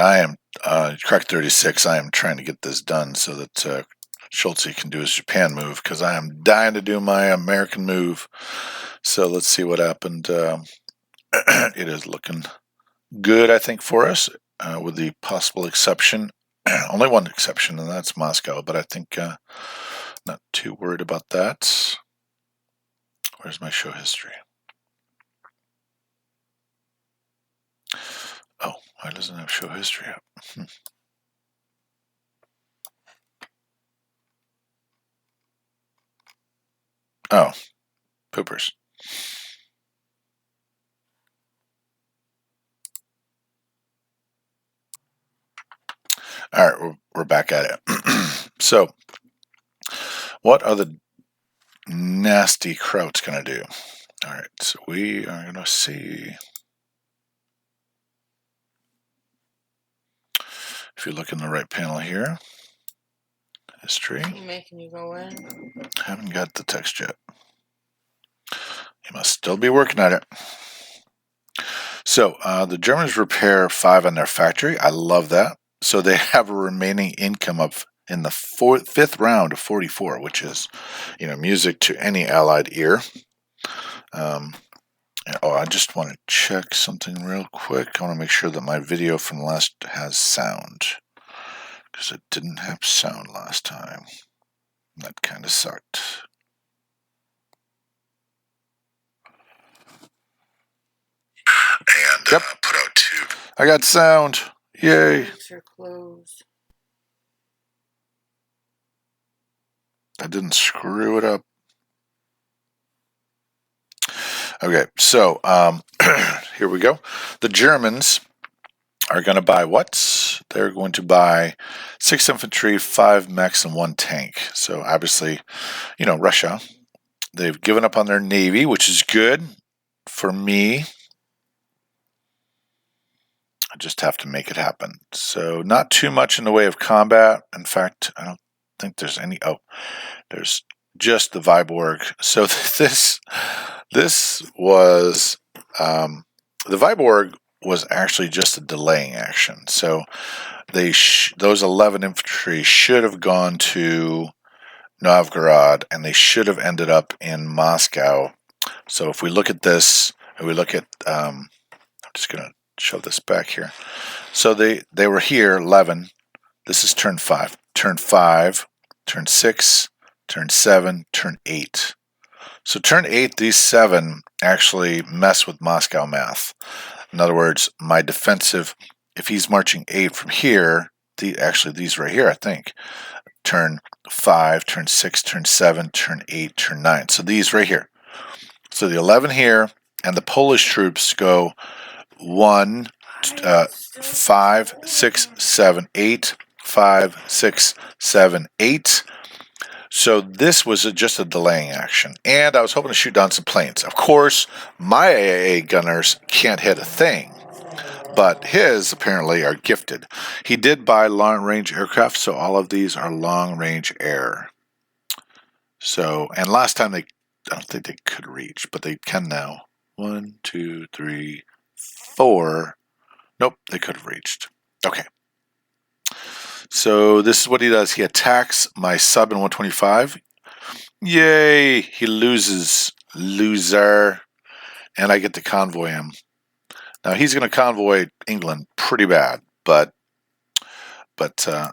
I am correct 36. I am trying to get this done so that Shultzie can do his Japan move because I am dying to do my American move. So let's see what happened. It is looking good, I think, for us, with the possible exception. Only one exception, and that's Moscow. But I think not too worried about that. Where's my show history? Oh, why doesn't it have show history up? Oh, poopers. All right, we're back at it. So, what are the nasty krauts going to do? All right, so we are going to see. If you look in the right panel here, history. Making you go in? Haven't got the text yet. You must still be working at it. So the Germans repair 5 on their factory. I love that. So they have a remaining income of in the fifth round of 44, which is, music to any Allied ear. I just want to check something real quick. I want to make sure that my video from last has sound because it didn't have sound last time. That kind of sucked. And yep. Put out 2. I got sound. Yay. Are closed. I didn't screw it up. Okay, so here we go. The Germans are going to buy what? They're going to buy 6 infantry, 5 mechs, and 1 tank. So obviously, Russia, they've given up on their navy, which is good for me. I just have to make it happen. So not too much in the way of combat. In fact, I don't think there's any. Oh, there's just the Viborg. So this was the Viborg was actually just a delaying action. So those 11 infantry should have gone to Novgorod, and they should have ended up in Moscow. So if we look at this, and we look at, I'm just going to shove this back here. So they were here, 11. This is turn 5. Turn 5, turn 6, turn 7, turn 8. So turn 8, these 7 actually mess with Moscow math. In other words, my defensive, if he's marching 8 from here, these right here, I think, turn 5, turn 6, turn 7, turn 8, turn 9. So these right here. So the 11 here, and the Polish troops go 1, 5, 6, 7, 8, 5, 6, 7, 8. So this was just a delaying action. And I was hoping to shoot down some planes. Of course, my AAA gunners can't hit a thing. But his apparently are gifted. He did buy long-range aircraft, so all of these are long-range air. So, and last time I don't think they could reach, but they can now. 1, 2, 3, 4. Nope, they could have reached. Okay. So this is what he does. He attacks my sub in 125. Yay! He loses. Loser. And I get to convoy him. Now he's going to convoy England pretty bad, but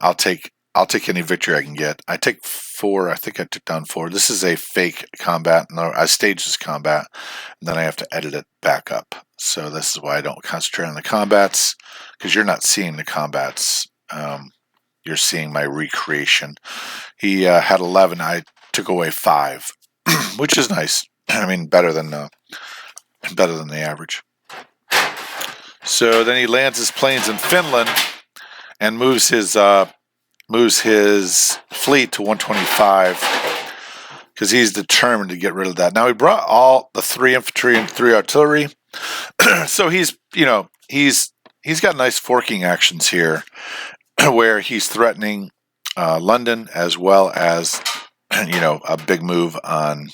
I'll take any victory I can get. I take 4. I think I took down 4. This is a fake combat. No, I staged this combat, and then I have to edit it back up. So this is why I don't concentrate on the combats, because you're not seeing the combats. You're seeing my recreation. He had 11. I took away 5, which is nice. I mean, better than the average. So then he lands his planes in Finland and moves his fleet to 125 because he's determined to get rid of that. Now he brought all the 3 infantry and 3 artillery, so he's got nice forking actions here, where he's threatening London as well as a big move on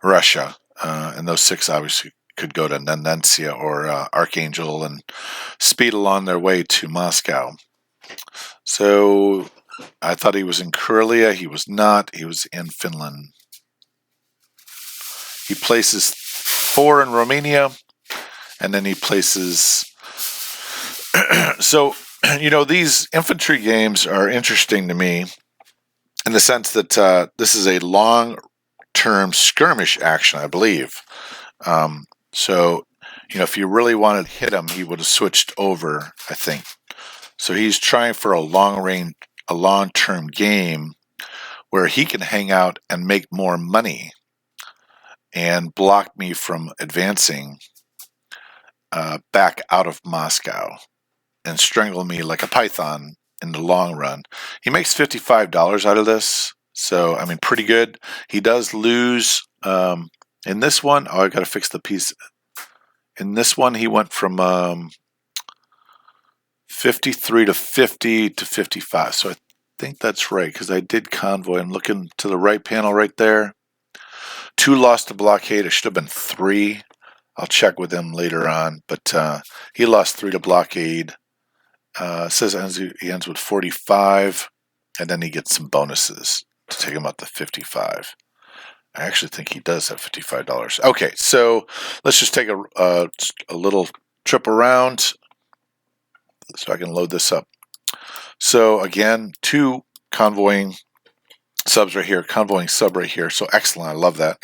Russia, and those 6 obviously could go to Nenencia or Archangel and speed along their way to Moscow. So I thought he was in Karelia. He was not. He was in Finland. He places 4 in Romania, and then he places... So, these infantry games are interesting to me in the sense that this is a long-term skirmish action, I believe. So, if you really wanted to hit him, he would have switched over, I think. So he's trying for a long-term game where he can hang out and make more money and block me from advancing back out of Moscow and strangle me like a python in the long run. He makes $55 out of this, so I mean, pretty good. He does lose in this one. Oh, I got to fix the piece. In this one, he went from 53 to 50 to 55. So I think that's right because I did convoy. I'm looking to the right panel right there. 2 lost to blockade. It should have been 3. I'll check with him later on, but he lost 3 to blockade. Says he ends with 45, and then he gets some bonuses to take him up to 55. I actually think he does have $55. Okay, so let's just take a little trip around so I can load this up. So again, 2 convoying subs right here, convoying sub right here. So excellent, I love that.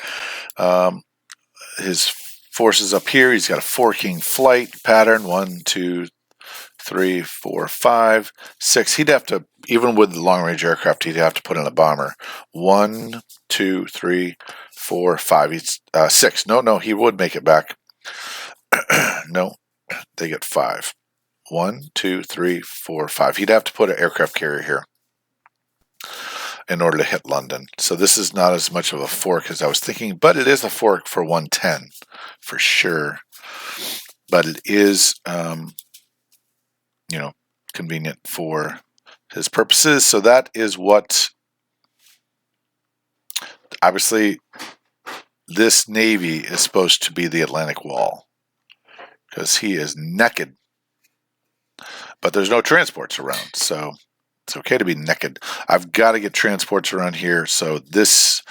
His forces up here. He's got a 4-king flight pattern. 1, 2, 3, 4, 5, 6. He'd have to, even with the long-range aircraft, he'd have to put in a bomber. 1, 2, 3, 4, 5. He's 6. No, he would make it back. No, they get 5. 1, 2, 3, 4, 5. He'd have to put an aircraft carrier here in order to hit London. So this is not as much of a fork as I was thinking, but it is a fork for 110 for sure. But it is, convenient for his purposes. So that is what, obviously, this Navy is supposed to be the Atlantic Wall because he is naked. But there's no transports around, so it's okay to be naked. I've got to get transports around here, so this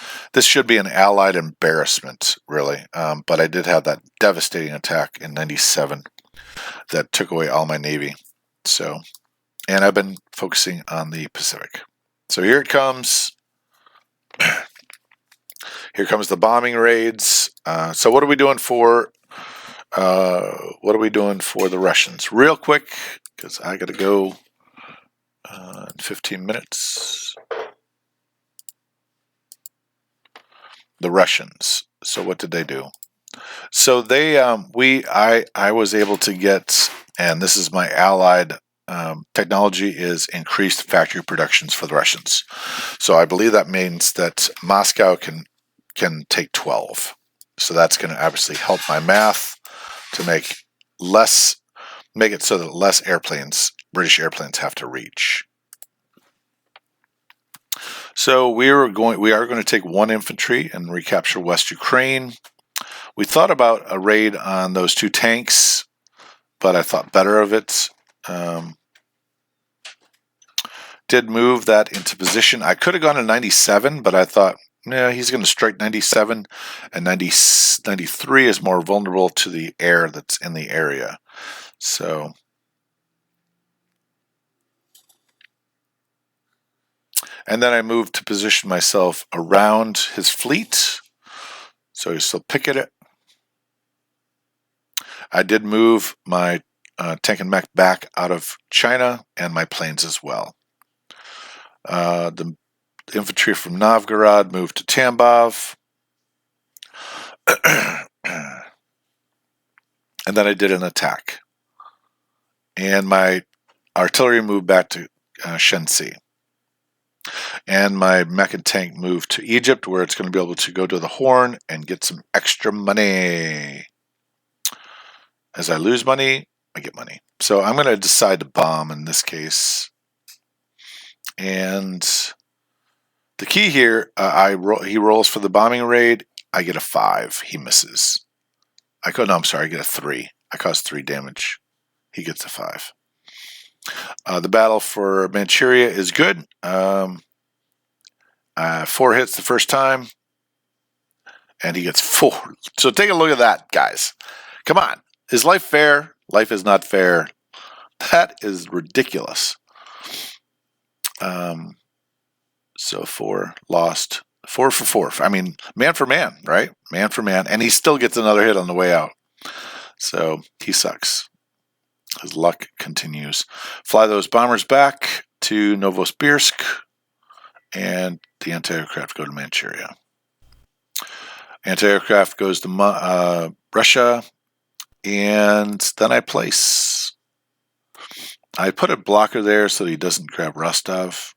should be an Allied embarrassment, really. But I did have that devastating attack in '97 that took away all my Navy. So, and I've been focusing on the Pacific. So here it comes. Here comes the bombing raids. So what are we doing for? What are we doing for the Russians? Real quick, because I got to go in 15 minutes. The Russians. So what did they do? So they, I was able to get, and this is my allied technology, is increased factory productions for the Russians. So I believe that means that Moscow can take 12. So that's going to obviously help my math to make it so that less airplanes, British airplanes, have to reach. So we are going to take 1 infantry and recapture West Ukraine. We thought about a raid on those 2 tanks, but I thought better of it. Did move that into position. I could have gone to 97, but I thought, yeah, he's going to strike 97, and 93 is more vulnerable to the air that's in the area. So, and then I moved to position myself around his fleet, so he's still picketed it. I did move my tank and mech back out of China and my planes as well. The infantry from Novgorod moved to Tambov. And then I did an attack. And my artillery moved back to Shultzie. And my mech and tank moved to Egypt, where it's going to be able to go to the Horn and get some extra money. As I lose money, I get money. So I'm going to decide to bomb in this case. And the key here, he rolls for the bombing raid. I get a 5. He misses. No, I'm sorry, I get a 3. I cause 3 damage. He gets a 5. The battle for Manchuria is good. 4 hits the first time, and he gets 4. So take a look at that, guys. Come on. Is life fair? Life is not fair. That is ridiculous. So 4 lost. 4 for 4. I mean, man for man, right? Man for man. And he still gets another hit on the way out. So he sucks. His luck continues. Fly those bombers back to Novosibirsk, and the anti-aircraft go to Manchuria. Anti-aircraft goes to Russia, and then I place. I put a blocker there so that he doesn't grab Rostov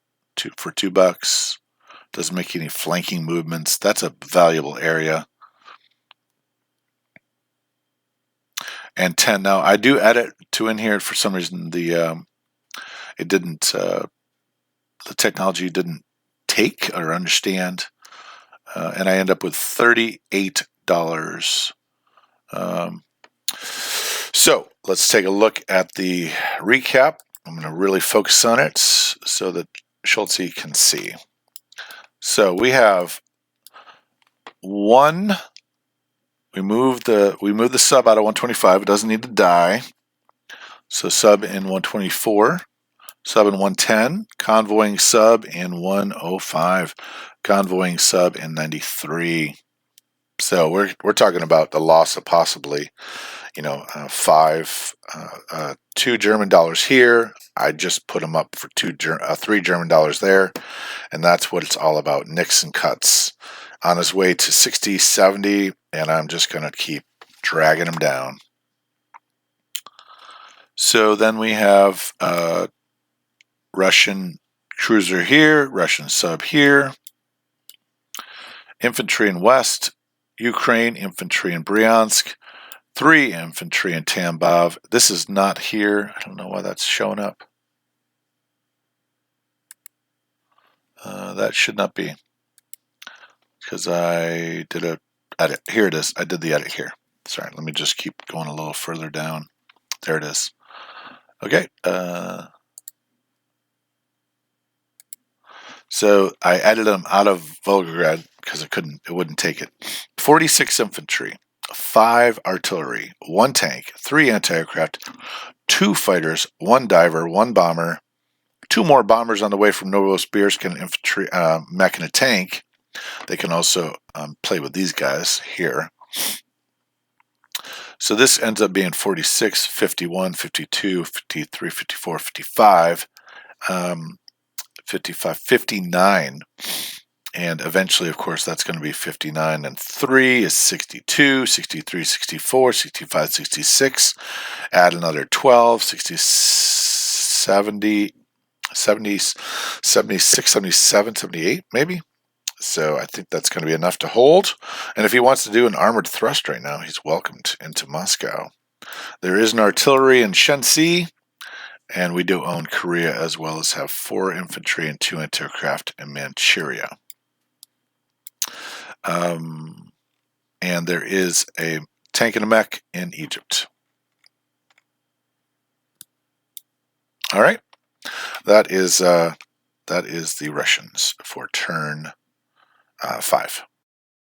for $2. Doesn't make any flanking movements. That's a valuable area. And 10. Now I do edit 2 in here. For some reason, the technology didn't take or understand, and I end up with $38. So let's take a look at the recap. I'm going to really focus on it so that Shultzie can see. So we have 1. We moved the sub out of 125. It doesn't need to die. So sub in 124, sub in 110, convoying sub in 105, convoying sub in 93. So we're talking about the loss of possibly, 2 German dollars here. I just put them up for 3 German dollars there, and that's what it's all about. Nixon cuts on his way to 60, 70, and I'm just going to keep dragging him down. So then we have Russian cruiser here, Russian sub here, infantry in West, Ukraine, infantry in Bryansk, 3 infantry in Tambov. This is not here. I don't know why that's showing up. That should not be, because I did a edit. Here it is. I did the edit here. Sorry, let me just keep going a little further down. There it is. Okay. So I added them out of Volgograd because it wouldn't take it. 46 infantry, 5 artillery, 1 tank, 3 anti-aircraft, 2 fighters, 1 diver, 1 bomber, 2 more bombers on the way from Novosibirsk, and infantry mech and a tank. They can also play with these guys here. So this ends up being 46, 51, 52, 53, 54, 55, 55, 59. And eventually, of course, that's going to be 59 and 3 is 62, 63, 64, 65, 66. Add another 12, 60, 70, 70, 76, 77, 78, maybe. So I think that's going to be enough to hold. And if he wants to do an armored thrust right now, he's welcomed into Moscow. There is an artillery in Shultzie, and we do own Korea, as well as have 4 infantry and 2 anti-aircraft in Manchuria. And there is a tank and a mech in Egypt. All right, that is the Russians for turn 5.